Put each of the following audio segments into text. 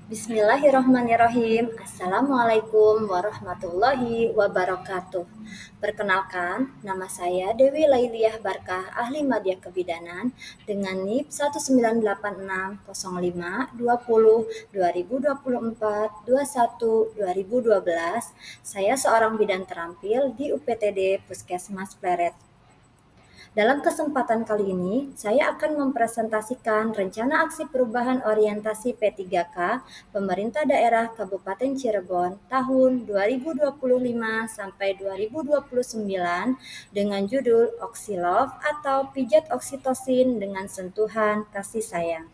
Bismillahirrahmanirrahim. Assalamualaikum warahmatullahi wabarakatuh. Perkenalkan, nama saya Dewi Lailiah Barkah, ahli Madya Kebidanan dengan NIP 19860052024 21 2012. Saya seorang bidan terampil di UPTD Puskesmas Pleret. Dalam kesempatan kali ini, saya akan mempresentasikan rencana aksi perubahan orientasi P3K Pemerintah Daerah Kabupaten Cirebon tahun 2025 sampai 2029 dengan judul Oksilov atau pijat oksitosin dengan sentuhan kasih sayang.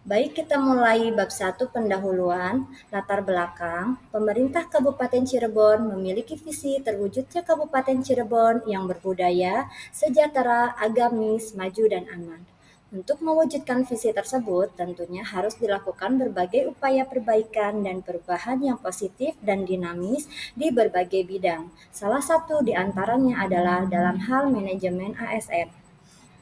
Baik, kita mulai bab 1 pendahuluan, latar belakang. Pemerintah Kabupaten Cirebon memiliki visi terwujudnya Kabupaten Cirebon yang berbudaya, sejahtera, agamis, maju, dan aman. Untuk mewujudkan visi tersebut, tentunya harus dilakukan berbagai upaya perbaikan dan perubahan yang positif dan dinamis di berbagai bidang. Salah satu di antaranya adalah dalam hal manajemen ASN.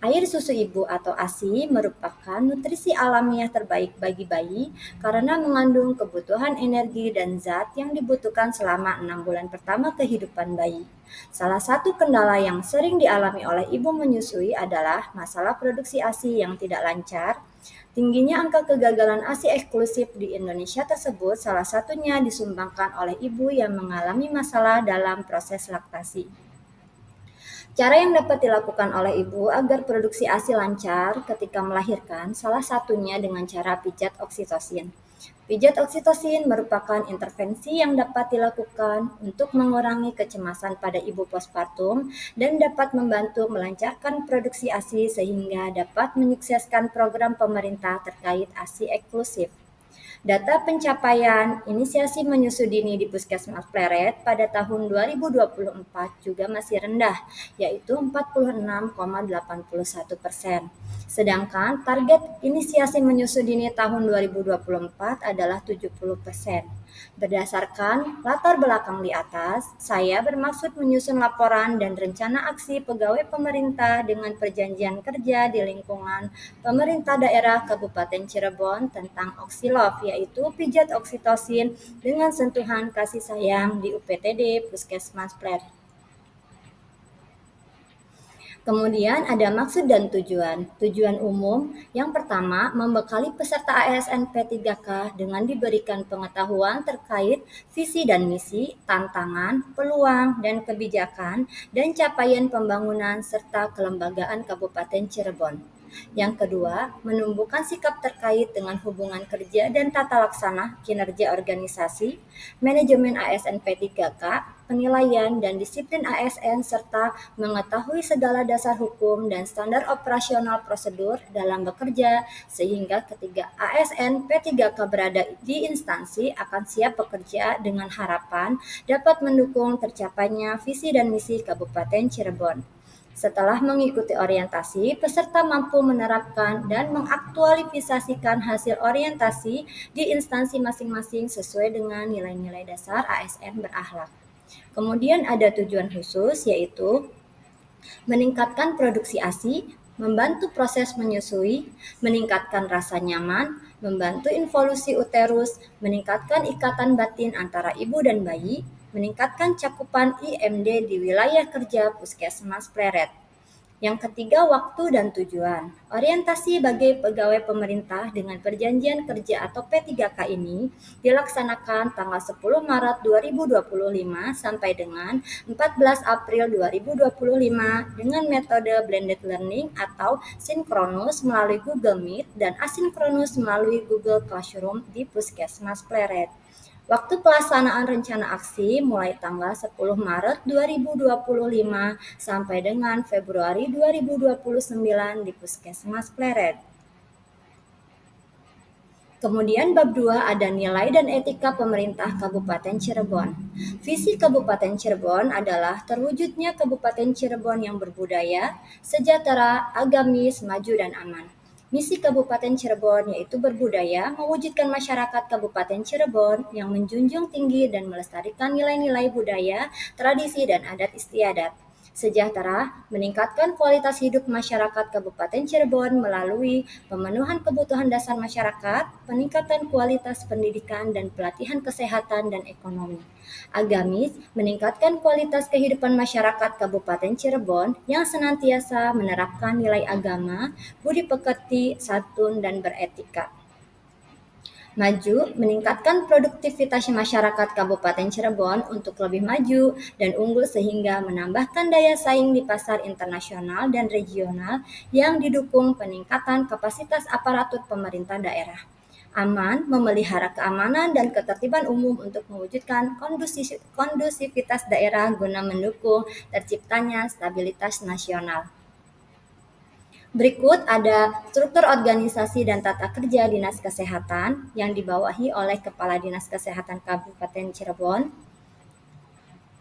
Air susu ibu atau ASI merupakan nutrisi alamiah terbaik bagi bayi karena mengandung kebutuhan energi dan zat yang dibutuhkan selama 6 bulan pertama kehidupan bayi. Salah satu kendala yang sering dialami oleh ibu menyusui adalah masalah produksi ASI yang tidak lancar. Tingginya angka kegagalan ASI eksklusif di Indonesia tersebut salah satunya disumbangkan oleh ibu yang mengalami masalah dalam proses laktasi. Cara yang dapat dilakukan oleh ibu agar produksi ASI lancar ketika melahirkan salah satunya dengan cara pijat oksitosin. Pijat oksitosin merupakan intervensi yang dapat dilakukan untuk mengurangi kecemasan pada ibu postpartum dan dapat membantu melancarkan produksi ASI sehingga dapat menyukseskan program pemerintah terkait ASI eksklusif. Data pencapaian inisiasi menyusui dini di Puskesmas Pleret pada tahun 2024 juga masih rendah, yaitu 46,81%. Sedangkan target inisiasi menyusui dini tahun 2024 adalah 70%. Berdasarkan latar belakang di atas, saya bermaksud menyusun laporan dan rencana aksi pegawai pemerintah dengan perjanjian kerja di lingkungan pemerintah daerah Kabupaten Cirebon tentang Oksilov, yaitu pijat oksitosin dengan sentuhan kasih sayang di UPTD Puskesmas Plet. Kemudian ada maksud dan tujuan. Tujuan umum yang pertama, membekali peserta ASN P3K dengan diberikan pengetahuan terkait visi dan misi, tantangan, peluang, dan kebijakan, dan capaian pembangunan serta kelembagaan Kabupaten Cirebon. Yang kedua, menumbuhkan sikap terkait dengan hubungan kerja dan tata laksana kinerja organisasi, manajemen ASN P3K, penilaian dan disiplin ASN, serta mengetahui segala dasar hukum dan standar operasional prosedur dalam bekerja, sehingga ketiga ASN P3K berada di instansi akan siap bekerja dengan harapan dapat mendukung tercapainya visi dan misi Kabupaten Cirebon. Setelah mengikuti orientasi, peserta mampu menerapkan dan mengaktualisasikan hasil orientasi di instansi masing-masing sesuai dengan nilai-nilai dasar ASN berakhlak. Kemudian ada tujuan khusus, yaitu meningkatkan produksi ASI, membantu proses menyusui, meningkatkan rasa nyaman, membantu involusi uterus, meningkatkan ikatan batin antara ibu dan bayi, meningkatkan cakupan IMD di wilayah kerja Puskesmas Pleret. Yang ketiga, waktu dan tujuan. Orientasi bagi pegawai pemerintah dengan perjanjian kerja atau P3K ini dilaksanakan tanggal 10 Maret 2025 sampai dengan 14 April 2025 dengan metode blended learning atau sinkronus melalui Google Meet dan asinkronus melalui Google Classroom di Puskesmas Pleret. Waktu pelaksanaan rencana aksi mulai tanggal 10 Maret 2025 sampai dengan Februari 2029 di Puskesmas Pleret. Kemudian bab 2 ada nilai dan etika pemerintah Kabupaten Cirebon. Visi Kabupaten Cirebon adalah terwujudnya Kabupaten Cirebon yang berbudaya, sejahtera, agamis, maju, dan aman. Misi Kabupaten Cirebon yaitu berbudaya, mewujudkan masyarakat Kabupaten Cirebon yang menjunjung tinggi dan melestarikan nilai-nilai budaya, tradisi, dan adat istiadat. Sejahtera meningkatkan kualitas hidup masyarakat Kabupaten Cirebon melalui pemenuhan kebutuhan dasar masyarakat, peningkatan kualitas pendidikan dan pelatihan kesehatan dan ekonomi. Agamis meningkatkan kualitas kehidupan masyarakat Kabupaten Cirebon yang senantiasa menerapkan nilai agama, budi pekerti, santun, dan beretika. Maju meningkatkan produktivitas masyarakat Kabupaten Cirebon untuk lebih maju dan unggul sehingga menambahkan daya saing di pasar internasional dan regional yang didukung peningkatan kapasitas aparatur pemerintah daerah. Aman, memelihara keamanan dan ketertiban umum untuk mewujudkan kondusivitas daerah guna mendukung terciptanya stabilitas nasional. Berikut ada struktur organisasi dan tata kerja Dinas Kesehatan yang dibawahi oleh Kepala Dinas Kesehatan Kabupaten Cirebon.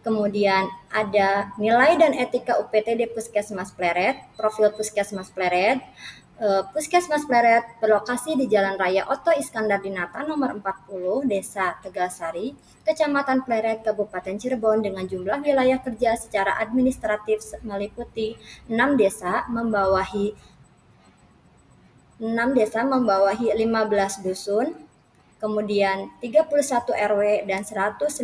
Kemudian ada nilai dan etika UPTD Puskesmas Pleret, profil Puskesmas Pleret. Puskesmas Pleret berlokasi di Jalan Raya Oto Iskandar Dinata nomor 40, Desa Tegalsari, Kecamatan Pleret, Kabupaten Cirebon dengan jumlah wilayah kerja secara administratif meliputi 6 desa membawahi 15 dusun, kemudian 31 RW dan 115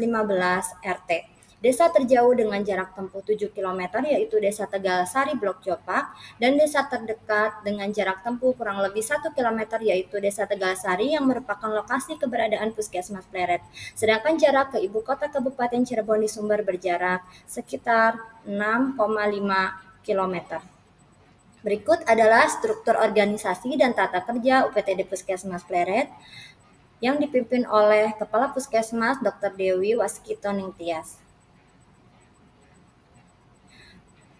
RT. Desa terjauh dengan jarak tempuh 7 km yaitu Desa Tegalsari Blok Jopak dan desa terdekat dengan jarak tempuh kurang lebih 1 km yaitu Desa Tegalsari yang merupakan lokasi keberadaan Puskesmas Pleret. Sedangkan jarak ke ibu kota Kabupaten Cirebon di Sumber berjarak sekitar 6,5 km. Berikut adalah struktur organisasi dan tata kerja UPTD Puskesmas Pleret yang dipimpin oleh Kepala Puskesmas Dr. Dewi Waskito Ningtyas.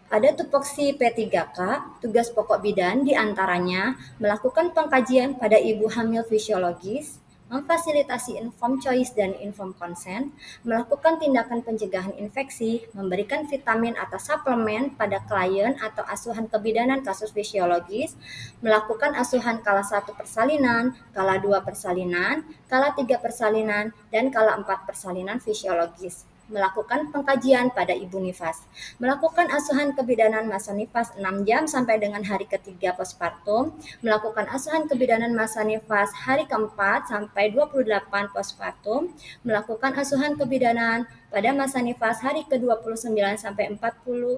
Ada tupoksi P3K, tugas pokok bidan diantaranya melakukan pengkajian pada ibu hamil fisiologis, memfasilitasi informed choice dan informed consent, melakukan tindakan pencegahan infeksi, memberikan vitamin atau suplemen pada klien atau asuhan kebidanan kasus fisiologis, melakukan asuhan kala 1 persalinan, kala 2 persalinan, kala 3 persalinan, dan kala 4 persalinan fisiologis. Melakukan pengkajian pada ibu nifas, melakukan asuhan kebidanan masa nifas 6 jam sampai dengan hari ketiga postpartum, melakukan asuhan kebidanan masa nifas hari keempat sampai 28 postpartum, melakukan asuhan kebidanan pada masa nifas hari ke-29 sampai 42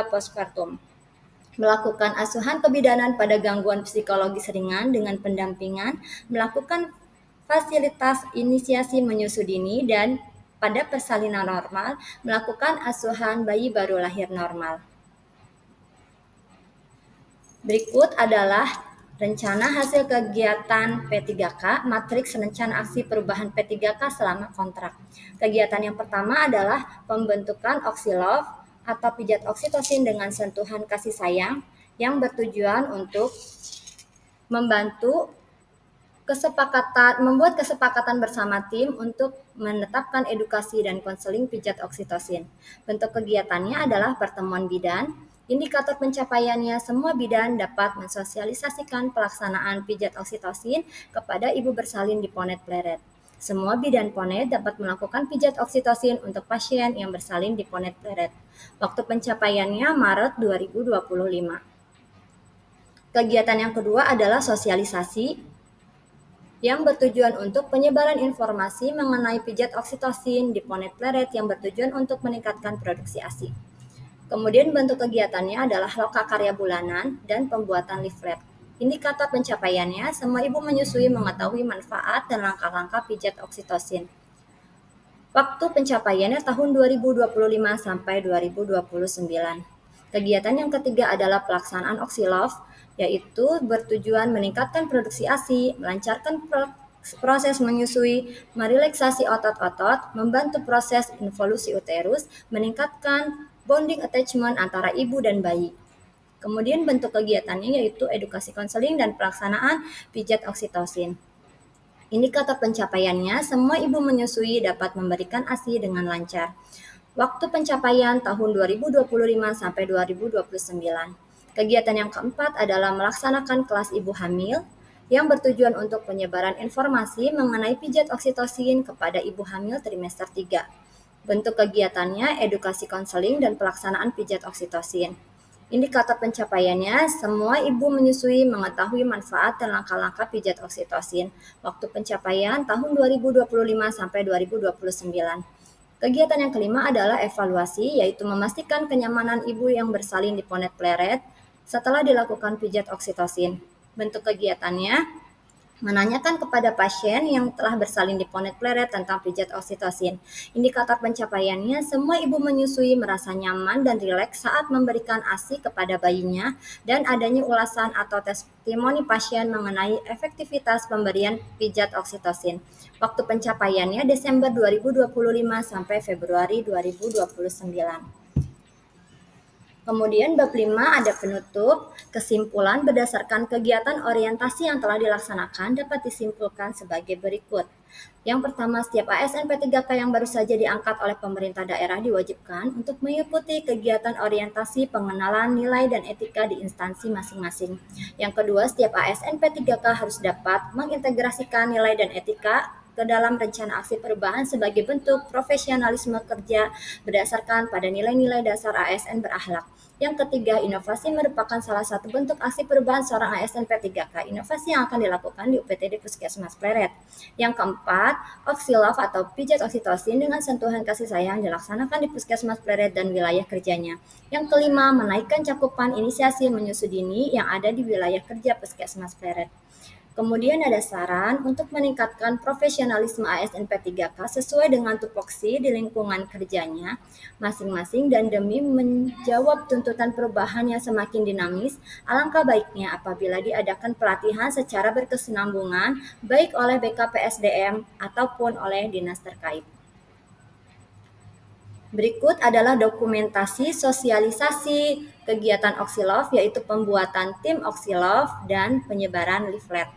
postpartum, melakukan asuhan kebidanan pada gangguan psikologis ringan dengan pendampingan, melakukan fasilitas inisiasi menyusui dini dan pada persalinan normal, melakukan asuhan bayi baru lahir normal. Berikut adalah rencana hasil kegiatan P3K, matriks rencana aksi perubahan P3K selama kontrak. Kegiatan yang pertama adalah pembentukan Oksilov atau pijat oksitosin dengan sentuhan kasih sayang yang bertujuan untuk membantu membuat kesepakatan bersama tim untuk menetapkan edukasi dan konseling pijat oksitosin. Bentuk kegiatannya adalah pertemuan bidan. Indikator pencapaiannya, semua bidan dapat mensosialisasikan pelaksanaan pijat oksitosin kepada ibu bersalin di Ponet Pleret. Semua bidan Ponet dapat melakukan pijat oksitosin untuk pasien yang bersalin di Ponet Pleret. Waktu pencapaiannya Maret 2025. Kegiatan yang kedua adalah sosialisasi yang bertujuan untuk penyebaran informasi mengenai pijat oksitosin di Ponet Pleret yang bertujuan untuk meningkatkan produksi ASI. Kemudian bentuk kegiatannya adalah lokakarya bulanan dan pembuatan leaflet. Indikator pencapaiannya, semua ibu menyusui mengetahui manfaat dan langkah-langkah pijat oksitosin. Waktu pencapaiannya tahun 2025 sampai 2029. Kegiatan yang ketiga adalah pelaksanaan Oksilov, yaitu bertujuan meningkatkan produksi ASI, melancarkan proses menyusui, merelaksasi otot-otot, membantu proses involusi uterus, meningkatkan bonding attachment antara ibu dan bayi. Kemudian bentuk kegiatannya yaitu edukasi konseling dan pelaksanaan pijat oksitosin. Indikator pencapaiannya, semua ibu menyusui dapat memberikan ASI dengan lancar. Waktu pencapaian tahun 2025 sampai 2029. Kegiatan yang keempat adalah melaksanakan kelas ibu hamil yang bertujuan untuk penyebaran informasi mengenai pijat oksitosin kepada ibu hamil trimester 3. Bentuk kegiatannya edukasi konseling dan pelaksanaan pijat oksitosin. Indikator pencapaiannya, semua ibu menyusui mengetahui manfaat dan langkah-langkah pijat oksitosin. Waktu pencapaian tahun 2025 sampai 2029. Kegiatan yang kelima adalah evaluasi, yaitu memastikan kenyamanan ibu yang bersalin di Ponet Pleret setelah dilakukan pijat oksitosin. Bentuk kegiatannya, menanyakan kepada pasien yang telah bersalin di Ponet Pleret tentang pijat oksitosin. Indikator pencapaiannya, semua ibu menyusui merasa nyaman dan rileks saat memberikan ASI kepada bayinya dan adanya ulasan atau testimoni pasien mengenai efektivitas pemberian pijat oksitosin. Waktu pencapaiannya Desember 2025 sampai Februari 2029. Kemudian bab 5 ada penutup. Kesimpulan berdasarkan kegiatan orientasi yang telah dilaksanakan dapat disimpulkan sebagai berikut. Yang pertama, setiap ASN P3K yang baru saja diangkat oleh pemerintah daerah diwajibkan untuk mengikuti kegiatan orientasi pengenalan nilai dan etika di instansi masing-masing. Yang kedua, setiap ASN P3K harus dapat mengintegrasikan nilai dan etika ke dalam rencana aksi perubahan sebagai bentuk profesionalisme kerja berdasarkan pada nilai-nilai dasar ASN berakhlak. Yang ketiga, inovasi merupakan salah satu bentuk aksi perubahan seorang ASN P3K. Inovasi yang akan dilakukan di UPTD Puskesmas Pleret. Yang keempat, oksilov atau pijat oksitosin dengan sentuhan kasih sayang dilaksanakan di Puskesmas Pleret dan wilayah kerjanya. Yang kelima, menaikkan cakupan inisiasi menyusu dini yang ada di wilayah kerja Puskesmas Pleret. Kemudian ada saran untuk meningkatkan profesionalisme ASN P3K sesuai dengan tupoksi di lingkungan kerjanya masing-masing dan demi menjawab tuntutan perubahan yang semakin dinamis, alangkah baiknya apabila diadakan pelatihan secara berkesinambungan baik oleh BKPSDM ataupun oleh dinas terkait. Berikut adalah dokumentasi sosialisasi kegiatan Oksilov, yaitu pembuatan tim Oksilov dan penyebaran leaflet.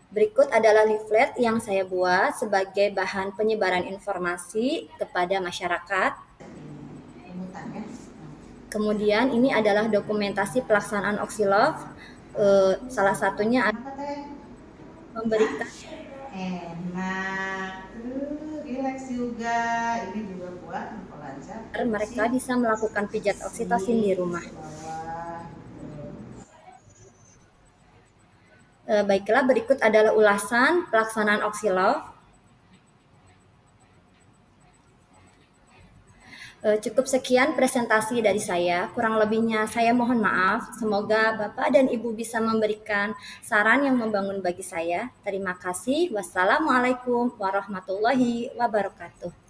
Berikut adalah leaflet yang saya buat sebagai bahan penyebaran informasi kepada masyarakat. Kemudian ini adalah dokumentasi pelaksanaan Oksilov. Salah satunya memberikan enak, rileks juga. Ini juga buat memperlancar mereka bisa melakukan pijat oksitosin di rumah. Baiklah, berikut adalah ulasan pelaksanaan Oksilov. Cukup sekian presentasi dari saya. Kurang lebihnya saya mohon maaf. Semoga Bapak dan Ibu bisa memberikan saran yang membangun bagi saya. Terima kasih. Wassalamualaikum warahmatullahi wabarakatuh.